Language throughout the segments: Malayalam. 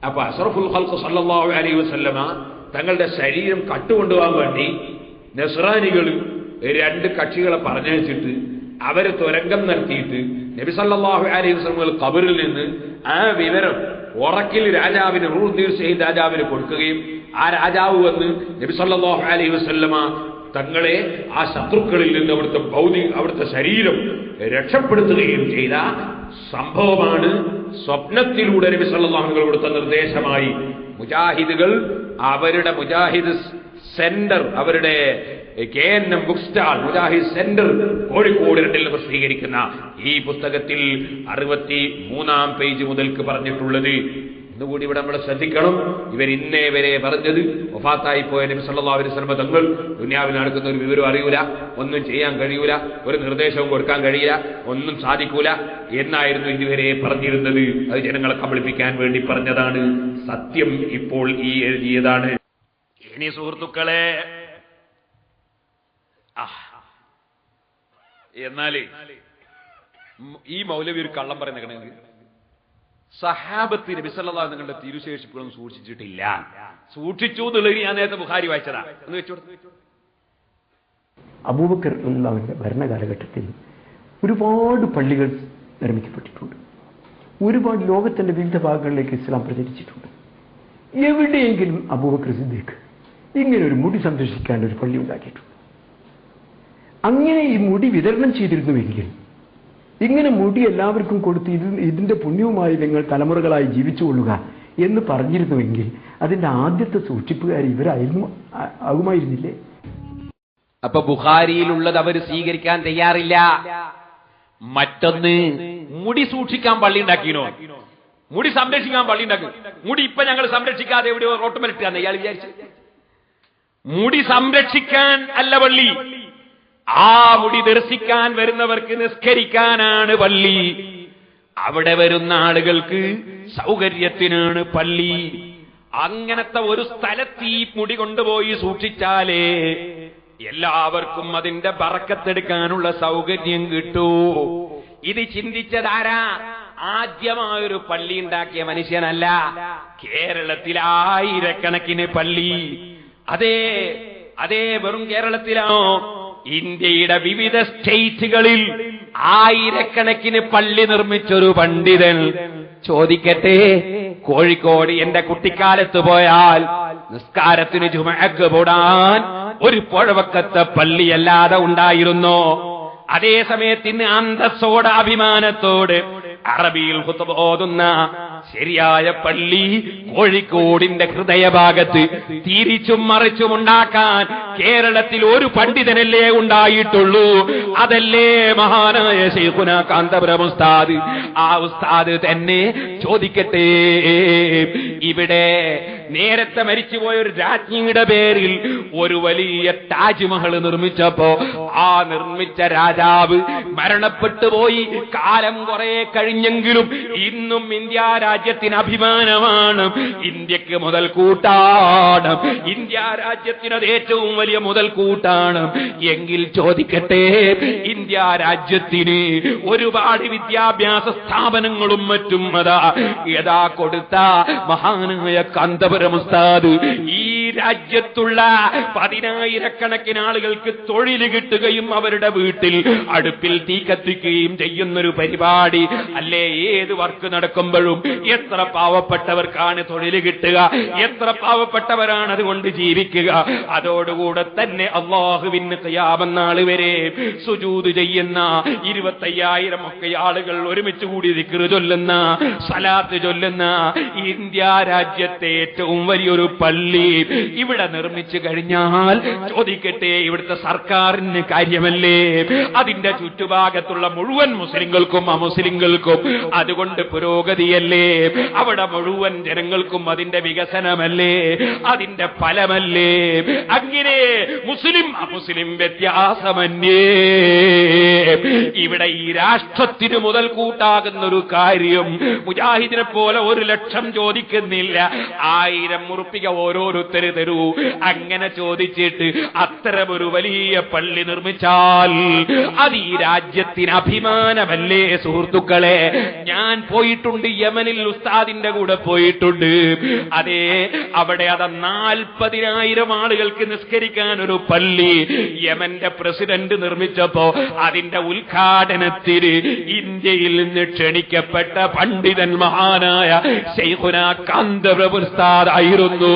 അപ്പൊ അഷ്റഫുൽ ഖൽഖ് സല്ലല്ലാഹു അലൈഹി വസല്ലമ തങ്ങളുടെ ശരീരം കട്ടുകൊണ്ടുപോകാൻ വേണ്ടി നസ്രാനികൾ രണ്ട് കക്ഷികളെ പറഞ്ഞയച്ചിട്ട് അവര് തുരങ്കം നടത്തിയിട്ട് നബി സല്ലല്ലാഹു അലൈഹി വസല്ലമ ഖബറിൽ നിന്ന് ആ വിവരം ഉറക്കിൽ രാജാവിന് റൂദീർ ഷഹീദ് രാജാവിന് കൊടുക്കുകയും ആ രാജാവ് വന്ന് നബി സല്ലല്ലാഹു അലൈഹി വസല്ലമ തങ്ങളെ ആ ശത്രുക്കളിൽ നിന്ന് അവിടുത്തെ ശരീരം രക്ഷപ്പെടുത്തുകയും ചെയ്ത സംഭവമാണ്. സ്വപ്നത്തിലൂടെ നബി സല്ലല്ലാഹു അലൈഹി വസല്ലം കൊടുത്ത നിർദ്ദേശമായി മുജാഹിദുകൾ അവരുടെ മുജാഹിദ് സെന്റർ, അവരുടെ KNM book stall Mujahid centre Kozhikode 2 പ്രസിദ്ധീകരിക്കുന്ന ഈ പുസ്തകത്തിൽ 63-ാം പേജ് മുതൽക്ക് പറഞ്ഞിട്ടുള്ളത്. ഇന്നുകൂടി ഇവിടെ നമ്മൾ ശ്രദ്ധിക്കണം. ഇവർ ഇന്നേ വരെ പറഞ്ഞത് വഫാത്തായി പോയ നബി സല്ലല്ലാഹു അലൈഹി വസല്ലം തങ്ങൾ ദുനിയാവിൽ നടക്കുന്ന ഒരു വിവരം അറിയൂല, ഒന്നും ചെയ്യാൻ കഴിയൂല, ഒരു നിർദ്ദേശവും കൊടുക്കാൻ കഴിയില്ല, ഒന്നും സാധിക്കൂല എന്നായിരുന്നു ഇതുവരെ പറഞ്ഞിരുന്നത്. അത് ജനങ്ങളെ കബളിപ്പിക്കാൻ വേണ്ടി പറഞ്ഞതാണ്. സത്യം ഇപ്പോൾ ഈ എഴുതിയതാണ്. ഇനി സുഹൃത്തുക്കളെ, എന്നാലേ ഈ മൗലവി ഒരു കള്ളം പറയുന്ന സഹാബത്ത് നബി സല്ലല്ലാഹു അലൈഹി വസല്ലം തിരുശേഷിപ്പുകളൊന്നും സൂക്ഷിച്ചിട്ടില്ല. സൂക്ഷിച്ചു എന്നുള്ളത് ഞാൻ നേരത്തെ ബുഖാരി വായിച്ചതാ. ഒന്ന് വെച്ചോളൂ. അബൂബക്കർ റളിയല്ലാഹുവിന്റെ ഭരണകാലഘട്ടത്തിൽ ഒരുപാട് പള്ളികൾ നിർമ്മിക്കപ്പെട്ടിട്ടുണ്ട്. ഒരുപാട് ലോകത്തിന്റെ വിവിധ ഭാഗങ്ങളിലേക്ക് ഇസ്ലാം പ്രചരിച്ചിട്ടുണ്ട്. എവിടെയെങ്കിലും അബൂബക്കർ സിദ്ദീഖ് ഇങ്ങനെ ഒരു മുടി സംരക്ഷിക്കാൻ ഒരു പള്ളി ഉണ്ടാക്കിയിട്ടുണ്ട്. അങ്ങനെ ഈ മുടി വിതരണം ചെയ്തിരുന്നുവെങ്കിൽ, ഇങ്ങനെ മുടി എല്ലാവർക്കും കൊടുത്ത് ഇതിന്റെ പുണ്യവുമായി നിങ്ങൾ തലമുറകളായി ജീവിച്ചുകൊള്ളുക എന്ന് പറഞ്ഞിരുന്നുവെങ്കിൽ അതിന്റെ ആദ്യത്തെ സൂക്ഷിപ്പുകാർ ആകുമായിരുന്നില്ലേ? അപ്പൊ ബുഖാരിയിലുള്ളത് അവർ സ്വീകരിക്കാൻ തയ്യാറില്ല. മറ്റൊന്ന്, മുടി സൂക്ഷിക്കാൻ പള്ളി ഉണ്ടാക്കിനോ, മുടി സംരക്ഷിക്കാൻ പള്ളി ഉണ്ടാക്കി. മുടി ഇപ്പൊ ഞങ്ങൾ സംരക്ഷിക്കാതെ എവിടെയോ റോട്ടുമലിട്ടാന്ന് ഇയാൾ വിചാരിച്ചു. മുടി സംരക്ഷിക്കാൻ അല്ല പള്ളി, ആ മുടി ദർശിക്കാൻ വരുന്നവർക്ക് നിസ്കരിക്കാനാണ് പള്ളി. അവിടെ വരുന്ന ആളുകൾക്ക് സൗകര്യത്തിനാണ് പള്ളി. അങ്ങനത്തെ ഒരു സ്ഥലത്ത് ഈ മുടി കൊണ്ടുപോയി സൂക്ഷിച്ചാലേ എല്ലാവർക്കും അതിന്റെ ബറക്കത്തെടുക്കാനുള്ള സൗകര്യം കിട്ടൂ. ഇത് ചിന്തിച്ചതാരാ? ആദ്യമായൊരു പള്ളി ഉണ്ടാക്കിയ മനുഷ്യനല്ല. കേരളത്തിൽ ആയിരക്കണക്കിന് പള്ളി. അതേ വെറും കേരളത്തിലാണോ? ഇന്ത്യയുടെ വിവിധ സ്റ്റേറ്റുകളിൽ ആയിരക്കണക്കിന് പള്ളി നിർമ്മിച്ചൊരു പണ്ഡിതൻ. ചോദിക്കട്ടെ, കോഴിക്കോട് എന്റെ കുട്ടിക്കാലത്ത് പോയാൽ നിസ്കാരത്തിന് ജുമഅക്ക് പോടാൻ ഒരു പുഴവക്കത്തെ പള്ളിയല്ലാതെ ഉണ്ടായിരുന്നോ? അതേ സമയത്ത് ഇന്ന് അന്തസ്സോടെ അഭിമാനത്തോട് അറബിയിൽ ഖുത്ബ ഓതുന്ന ശരിയായ പള്ളി കോഴിക്കോടിന്റെ ഹൃദയഭാഗത്ത് തിരിച്ചും മറിച്ചും ഉണ്ടാക്കാൻ കേരളത്തിൽ ഒരു പണ്ഡിതനല്ലേ ഉണ്ടായിട്ടുള്ളൂ. അതല്ലേ മഹാനായ ശൈഖുനാ കാന്തപുരം ഉസ്താദ്. ആ ഉസ്താദ് തന്നെ ചോദിക്കട്ടെ, ഇവിടെ നേരത്തെ മരിച്ചുപോയ ഒരു രാജ്ഞിയുടെ പേരിൽ ഒരു വലിയ താജ്മഹൽ നിർമ്മിച്ചപ്പോ ആ നിർമ്മിച്ച രാജാവ് മരണപ്പെട്ടു പോയി. കാലം കുറെ കഴിഞ്ഞെങ്കിലും ഇന്നും ഇന്ത്യ രാജ്യത്തിന് അഭിമാനമാണ്. ഇന്ത്യക്ക് മുതൽക്കൂട്ടാണ്. ഇന്ത്യ രാജ്യത്തിനത് ഏറ്റവും വലിയ മുതൽക്കൂട്ടാണ്. എങ്കിൽ ചോദിക്കട്ടെ, ഇന്ത്യ രാജ്യത്തിന് ഒരുപാട് വിദ്യാഭ്യാസ സ്ഥാപനങ്ങളും മറ്റും യഥാ കൊടുത്ത മഹാനായ കാന്തപുരം ഉസ്താദ് ഈ രാജ്യത്തുള്ള 10,000-കണക്കിന് ആളുകൾക്ക് തൊഴിൽ കിട്ടുകയും അവരുടെ വീട്ടിൽ അടുപ്പിൽ തീ കത്തിക്കുകയും ചെയ്യുന്നൊരു പരിപാടി അല്ലേ? ഏത് വർക്ക് നടക്കുമ്പോഴും എത്ര പാവപ്പെട്ടവർക്കാണ് തൊഴിൽ കിട്ടുക, എത്ര പാവപ്പെട്ടവരാണ് അതുകൊണ്ട് ജീവിക്കുക. അതോടുകൂടെ തന്നെ അല്ലാഹുവിന് ഖിയാമത്ത് നാൾ വരെ സുജൂദ് ചെയ്യുന്ന 25,000 ഒക്കെ ആളുകൾ ഒരുമിച്ച് കൂടി ദിക്ർ ചൊല്ലുന്ന, സലാത്ത് ചൊല്ലുന്ന ഇന്ത്യ രാജ്യത്തെ ഏറ്റവും വലിയൊരു പള്ളി ഇവിടെ നിർമ്മിച്ചു കഴിഞ്ഞാൽ ചോദിക്കട്ടെ, ഇവിടുത്തെ സർക്കാരിന് കാര്യമല്ലേ? അതിന്റെ ചുറ്റുഭാഗത്തുള്ള മുഴുവൻ മുസ്ലിങ്ങൾക്കും അമുസ്ലിങ്ങൾക്കും അതുകൊണ്ട് പുരോഗതിയല്ലേ? അവിടെ മുഴുവൻ ജനങ്ങൾക്കും അതിന്റെ വികസനമല്ലേ? അതിന്റെ ഫലമല്ലേ? അങ്ങനെ മുസ്ലിം അമുസ്ലിം വ്യത്യാസമന്യേ ഇവിടെ ഈ രാഷ്ട്രത്തിന് മുതൽ കൂട്ടാകുന്ന ഒരു കാര്യം മുജാഹിദിനെ പോലെ 1 ലക്ഷം ചോദിക്കുന്നില്ല. 1000 ഉറുപ്പിക ഓരോരുത്തർ തരൂ. അങ്ങനെ ചോദിച്ചിട്ട് അത്തരമൊരു വലിയ പള്ളി നിർമ്മിച്ചാൽ അത് ഈ രാജ്യത്തിന് അഭിമാനമല്ലേ സുഹൃത്തുക്കളെ? ഞാൻ പോയിട്ടുണ്ട്, യമനിൽ ഉസ്താദിന്റെ കൂടെ പോയിട്ടുണ്ട്. അതേ, അവിടെ അത് 40,000 ആളുകൾക്ക് നിസ്കരിക്കാൻ ഒരു പള്ളി യമന്റെ പ്രസിഡന്റ് നിർമ്മിച്ചപ്പോ അതിന്റെ ഉദ്ഘാടനത്തിന് ഇന്ത്യയിൽ നിന്ന് ക്ഷണിക്കപ്പെട്ട പണ്ഡിതൻ മഹാനായ ശൈഖുന കാന്തപ്രഭു ഉസ്താദ് ആയിരുന്നു.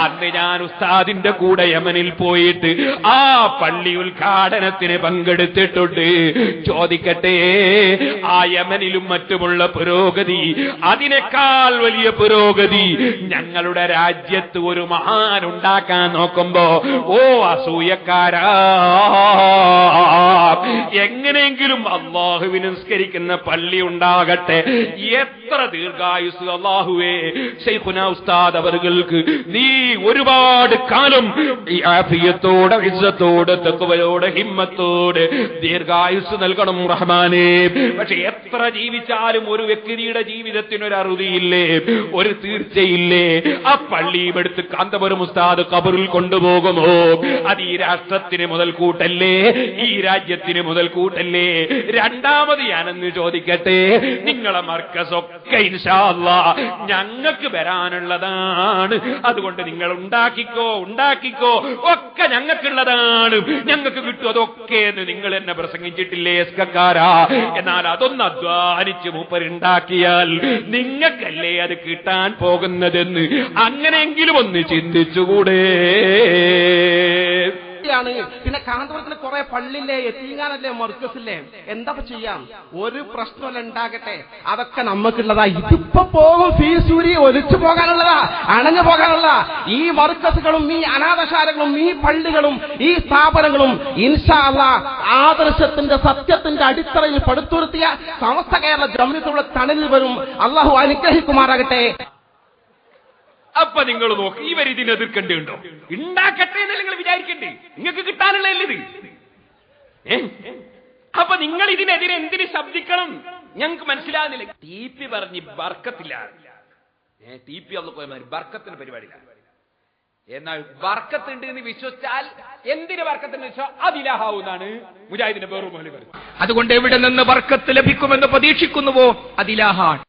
അന്ന് ഞാൻ ഉസ്താദിന്റെ കൂടെ യമനിൽ പോയിട്ട് ആ പള്ളി ഉദ്ഘാടനത്തിന് പങ്കെടുത്തിട്ടുണ്ട്. ചോദിക്കട്ടെ, ആ യമനിലും മറ്റുമുള്ള പുരോഗതി, അതിനേക്കാൾ വലിയ പുരോഗതി ഞങ്ങളുടെ രാജ്യത്ത് ഒരു മഹാൻ ഉണ്ടാക്കാൻ നോക്കുമ്പോ ഓ അസൂയക്കാരാ, എങ്ങനെയെങ്കിലും അള്ളാഹുവിനെ നിസ്കരിക്കുന്ന പള്ളി ഉണ്ടാകട്ടെ. എത്ര ദീർഘായുസ് അള്ളാഹുവേ ശൈഖുന ഉസ്താദ് അവർക്ക് നീ ഒരുപാട് കാലം ഈ ആഫിയത്തോടെ, ഇസ്സത്തോടെ, തഖ്വയോടെ, ഹിമ്മത്തോടെ ദീർഘായുസ് നൽകണം റഹ്മാനേ. പക്ഷെ എത്ര ജീവിച്ചാലും ഒരു വ്യക്തിയുടെ ജീവിതത്തിനൊരു അറുതിയില്ലേ, ഒരു തീർച്ചയില്ലേ? ആ പള്ളിയും എടുത്ത് കാന്തപുരം ഉസ്താദ് ഖബറിൽ കൊണ്ടുപോകുമോ? അത് ഈ രാഷ്ട്രത്തിന് മുതൽക്കൂട്ടല്ലേ, ഈ രാജ്യത്തിന് മുതൽക്കൂട്ടല്ലേ? രണ്ടാമത് ഞാനെന്ന് ചോദിക്കട്ടെ, നിങ്ങളെ മർക്കസൊക്കെ ഇൻഷാ അല്ലാഹ് ഞങ്ങൾക്ക് വരാനുള്ളതാണ്. അതുകൊണ്ട് നിങ്ങൾ ഉണ്ടാക്കിക്കോ ഒക്കെ ഞങ്ങൾക്കുള്ളതാണ്, ഞങ്ങൾക്ക് കിട്ടും അതൊക്കെ എന്ന് നിങ്ങൾ എന്നെ പ്രസംഗിച്ചിട്ടില്ലേ എസ്കക്കാരാ? എന്നാൽ അതൊന്ന് അധ്വാനിച്ച് മൂപ്പരുണ്ടാക്കിയാൽ നിങ്ങൾക്കല്ലേ അത് കിട്ടാൻ പോകുന്നതെന്ന് അങ്ങനെയെങ്കിലും ഒന്ന് ചിന്തിച്ചുകൂടെ? പിന്നെ കാന്തപുരത്തിന് കുറെ പള്ളിയില്ലേ, എത്തിങ്ങാനല്ലേ, മർക്കസില്ലേ, എന്താ ചെയ്യാം? ഒരു പ്രശ്നമല്ല ഉണ്ടാകട്ടെ, അതൊക്കെ നമുക്കുള്ളതാ. ഇതിപ്പോ പോകും, ഫീസൂരി ഒലിച്ചു പോകാനുള്ളതാ, അണഞ്ഞു പോകാനുള്ളതാ. ഈ മർക്കസുകളും ഈ അനാഥശാലകളും ഈ പള്ളികളും ഈ സ്ഥാപനങ്ങളും ഇൻഷാ അല്ലാഹ് ആദർശത്തിന്റെ സത്യത്തിന്റെ അടിത്തറയിൽ പടുത്തുയർത്തിയ സമസ്ത കേരള ജംഇയ്യത്തുൽ തണലിൽ വരും. അള്ളാഹു അനുഗ്രഹിക്കുമാറാകട്ടെ. അപ്പൊ നിങ്ങൾ നോക്ക്, ഇവരിതിനെ എതിർക്കേണ്ടിയുണ്ടോ? ഉണ്ടാക്കട്ടെ എന്നല്ല നിങ്ങൾ വിചാരിക്കണ്ടേ, നിങ്ങൾക്ക് കിട്ടാനുള്ളതല്ലേ ഇത്? അപ്പൊ നിങ്ങൾ ഇതിനെതിരെ എന്തിന് ശബ്ദിക്കണം? ഞങ്ങൾക്ക് മനസ്സിലാകുന്നില്ല. ടി പി പറഞ്ഞ് ബർക്കത്തില്ല, ടി പി ബർക്കത്തിന് പരിപാടിയില്ല. എന്നാൽ ബർക്കത്തുണ്ട് എന്ന് വിശ്വസിച്ചാൽ എന്തിന് ബർക്കത്തിന് വെച്ചാൽ അതിലാഹാവുന്നാണ് മുജാഹിദിന്റെ വേറൊരു മോഹൻ പറയുന്നത്. അതുകൊണ്ട് എവിടെ നിന്ന് ബർക്കത്ത് ലഭിക്കുമെന്ന് പ്രതീക്ഷിക്കുന്നുവോ അതിലാഹാൻ.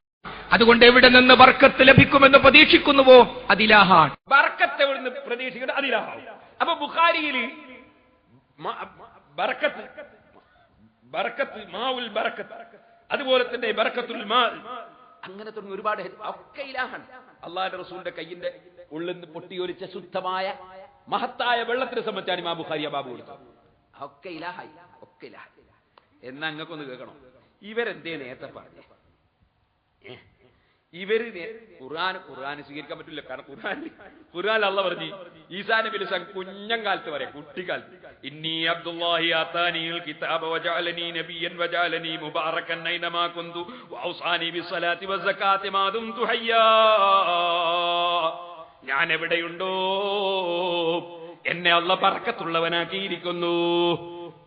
അതുകൊണ്ട് എവിടെ നിന്ന് ബർക്കത്ത് ലഭിക്കുമെന്ന് പ്രതീക്ഷിക്കുന്നുവോ അതിലാഹാൻ. ബർക്കത്ത് എവിടുന്ന് പ്രതീക്ഷിക്കുന്നത് അതിലാഹാവും. അപ്പൊ ബുഖാരിയിൽ ബർക്കത്ത് മാവുൽ ബർക്കത്ത്, അതുപോലെ തന്നെ ബർക്കത്തുൽ മാ, അങ്ങനെ തുടങ്ങി ഒരുപാട് ഒക്കെ ഇലാഹാണ്. അള്ളാഹുവിന്റെ റസൂലിന്റെ കയ്യിന്റെ ഉള്ളിൽ നിന്ന് പൊട്ടിയൊലിച്ച ശുദ്ധമായ മഹത്തായ വെള്ളത്തിനെ സംബന്ധിച്ചാണ് ഇമാം ബുഖാരി ബാബു കൊടുത്തത്. ഒക്കെ ഇലാഹായി, ഒക്കെ ഇലാഹായി. എന്നാ അങ്ങക്കൊന്ന് കേൾക്കണം, ഇവരെന്തേ നേരത്തെ പറഞ്ഞു? ഇവര് ഖുർആൻ സ്വീകരിക്കാൻ പറ്റില്ല. കാരണം ഖുർആൻ അല്ലാഹ് പറഞ്ഞു, ഈസാ നബി അലൈഹി കുഞ്ഞം കാലത്ത് പറയാം, കുട്ടിക്കാലത്ത്, ഇന്നി അബ്ദുല്ലാഹി ആതാനിൽ കിതാബ വജഅലനി നബിയ്യൻ വജഅലനി മുബാറകൻ ഐനമാ കുന്തു വഔസാനി ബിസ്സലാത്തി വസ്സകാത്തി മാ ദുംതു ഹയ്യാ. ഞാൻ എവിടെയുണ്ടോ എന്നെ അല്ലാഹ് ബർക്കത്തുള്ളവനാക്കിയിരിക്കുന്നു.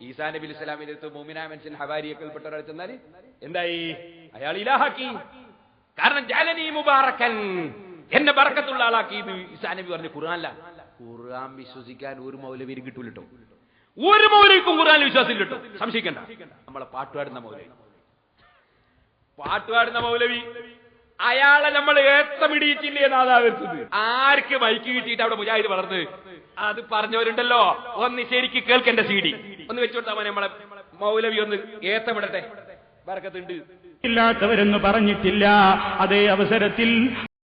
ഈസാ നബി അലൈഹി സ്വലാമിന്റെ അടുത്ത് മുഅ്മിനായ മനുഷ്യൻ ഹവാരിയക്കൽപ്പെട്ട ഒരാൾ ചെന്നാൽ എന്തായി? അയാൾ ഇലാഹാക്കി. കാരണം ജഅലനി മുബാറകൻ, എന്നെ ബർക്കത്തുള്ള ആളാക്കിയത് ഈസാ നബി പറഞ്ഞു. ഖുർആനില്ല. ഖുർആൻ വിശ്വസിക്കാൻ ഒരു മൗലവിയും കിട്ടൂല കേട്ടോ, ഒരു മൗലവിക്കും ഖുർആനിൽ വിശ്വാസം ഇല്ല കേട്ടോ, സംശയിക്കണ്ട. നമ്മളെ പാട്ടുപാടുന്ന മൗലവി അയാളെ നമ്മൾ ഏത്തമിടിയിട്ടില്ലേ എന്നാതാ വരുന്നത്. ആർക്ക് മൈക്ക് കിട്ടിയിട്ട് അവിടെ മുജാഹിദ് വളർന്ന് അത് പറഞ്ഞവരുണ്ടല്ലോ, ഒന്ന് ശരിക്ക് കേൾക്കേണ്ട CD ഒന്ന് വെച്ചുകൊടുത്താൽ നമ്മളെ മൗലവി ഒന്ന് ഏത്തമിടട്ടെ, ബർക്കത്തുണ്ട് ഇല്ലാത്തവരെന്ന് പറഞ്ഞിട്ടില്ല. അതേ അവസരത്തിൽ